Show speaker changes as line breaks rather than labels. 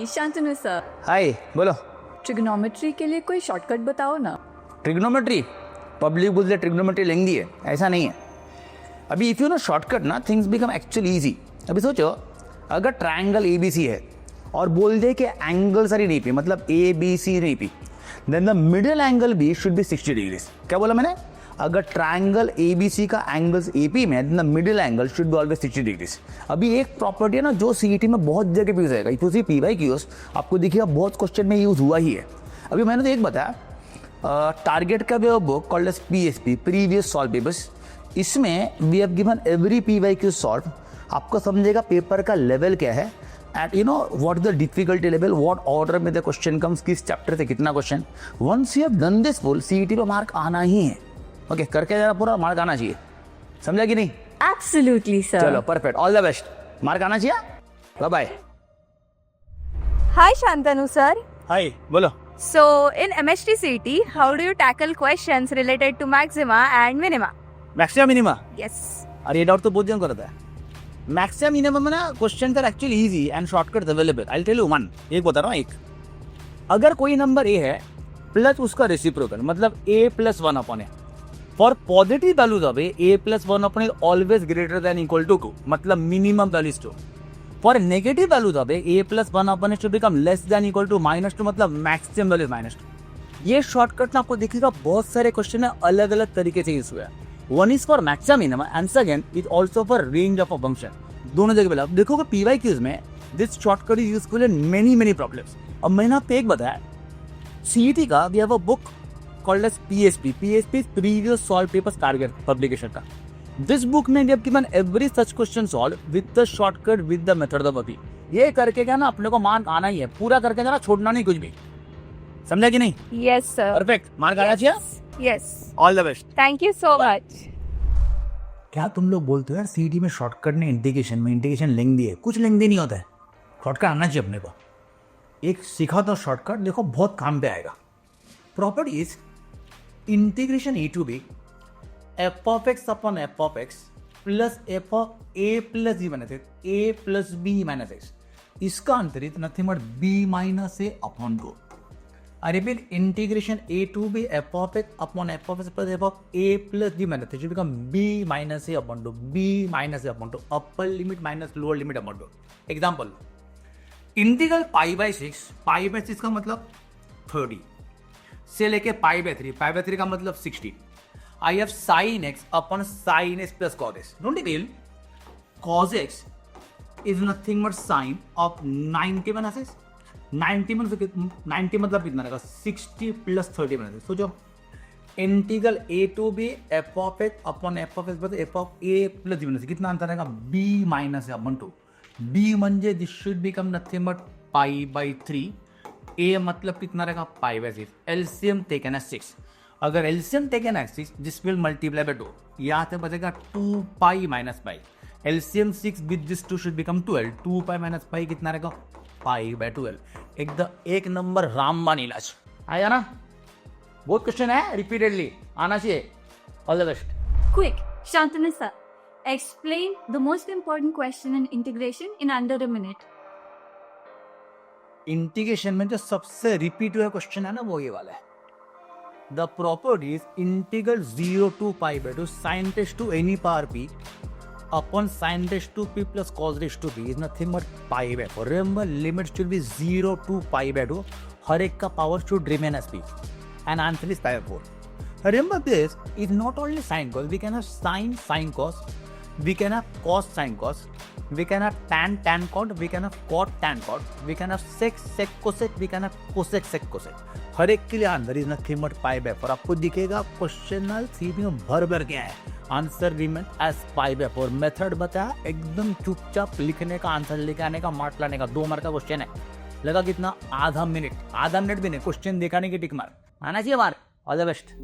हाय Shantanu sir,
हाय बोलो।
Trigonometry के लिए कोई शॉर्टकट बताओ ना।
ट्रिग्नोमेट्री पब्लिक बोलते हैं ट्रिग्नोमेट्री लेंगी है, ऐसा नहीं है। अभी इफ़ यू नो शॉर्टकट ना थिंग्स बिकम एक्चुअली ईजी। अभी सोचो अगर ट्रायंगल ए बी सी है और बोल दे कि एंगल सारी नहीं पी, मतलब ए बी सी नहीं P, then the middle angle भी शुड बी 60 डिग्रीज। क्या बोला मैंने? अगर ट्रायंगल ए बी सी का एंगल्स ए पी में, then the middle angle should be always 60 degrees. अभी एक प्रॉपर्टी है ना जो सीईटी में बहुत जगह यूज आएगा, if you see P Y Qs आपको दिखेगा बहुत क्वेश्चन में यूज हुआ ही है। अभी मैंने तो एक बताया टारगेट का भी book called as PSP, previous solved papers. इसमें we have given every P Y Q solve. आपको समझेगा पेपर का लेवल क्या है at you know what the difficulty level, what order में द क्वेश्चन कम्स, किस चैप्टर से कितना question. Once you have done this full CET पे मार्क आना ही है। ओके करके जरा पूरा मार्क आना चाहिए, समझा कि नहीं?
Absolutely sir.
चलो perfect, all the best. Mark आना चाहिए। Bye bye.
Hi Shantanu sir.
Hi बोलो।
So in MHT CET, how do you tackle questions related to maxima and minima?
Maximum minima.
Yes.
अरे ये डाउट तो बहुत जन करता है। मैक्सिमम मिनिमम में ना question are actually easy and shortcut available. I tell you one, एक बता रहा हूँ। एक अगर कोई नंबर ए है प्लस उसका रेसिप्रोकल, मतलब a plus 1 upon a, for positive values of a plus 1 upon always greater than equal to 2, मतलब minimum value is 2। For negative values of a plus 1 upon to become less than equal to -2, मतलब maximum value -2। ये shortcut ना आपको दिखेगा बहुत सारे question में अलग अलग तरीके से यूज हुआ है। One is for maximum minimum and second is also for range of a function. दोनों जगह पे आप देखोगे पीवाईक्यूज में this shortcut is useful in many problems. अब मैंने आपको एक बताया सीईटी का we have a book called as PSP is previous solved papers target publication का। This book में we have given every such question solved with the shortcut with the method of अभी। ये करके क्या ना अपने को मार्क आना ही है, पूरा करके जरा छोड़ना नहीं कुछ भी, समझा कि नहीं?
Yes sir.
परफेक्ट, मार्क आना चाहिए।
Yes.
All the best.
Thank you so much.
क्या तुम लोग बोलते हो यार सीईटी में शॉर्टकट ने इंटीग्रेशन लेंदी है? कुछ लेंदी नहीं होता है, शॉर्टकट आना चाहिए अपने को। एक सीखा तो शॉर्टकट देखो बहुत काम पे आएगा। Property is integration A to B F of X upon F of X plus F of A plus B minus X, A plus B minus X, इसका अंतरित nothing but B minus A upon 2। I repeat, integration A to B F of X upon F of X plus F of A plus B minus X become B minus A upon 2, B minus A upon 2, upper limit minus lower limit upon 2। Example, integral pi by 6 का मतलब 30 से लेके pi by 3 का मतलब 60। I have sine X upon sine X plus cos X. Don't tell cos X is nothing but sine of 90 minus X. 90 मतलब कितना रहेगा? 60 plus 30 minus X. सोचो integral A to B F of X upon F of X plus F of A plus B minus, कितना अंतर रहेगा? B minus A upon 2। B म्हणजे this should become nothing but pi by 3। A मतलब कितना रहेगा? Pi by 6। LCM taken as 6। अगर LCM taken as 6 this will multiply by 2, यहाँ से बचेगा 2 pi minus pi. LCM 6 with this 2 should become 12। 2 pi minus pi कितना रहेगा? Pi by 12। एक नंबर रामबान इलाज आया ना। बहुत क्वेश्चन है, रिपीटेडली आना चाहिए। All the best.
Quick, Shantanu sir, explain the most important question in integration in under a minute.
Integration में जो सबसे रिपीट हुआ क्वेश्चन है ना वो ये वाला है। The property is integral 0 to pi by 2 sine test to any power P upon sine test to P plus cos test to P is nothing but pi by 4। Remember limit should be 0 to pi by 2, हर एक का power should remain as P and answer is pi by 4। Remember this is not only sine cos, we can have sine cos, we can have cos sin cos, we can have tan cot, we can have cot tan cot, we can have sec cosec, we can have cosec cosec। हर एक के लिए answer is nothing but pi by 4। आपको दिखेगा question सीधी में भर के है, answer remain as pi by 4। Method बताया, एकदम चुपचाप लिखने का, आंसर लेके आने का, मार्क लाने का। 2 मार्क का क्वेश्चन है, लगा कितना? आधा मिनट भी नहीं, क्वेश्चन दिखाने की टिक मार्क आना चाहिए मार्क। All the best.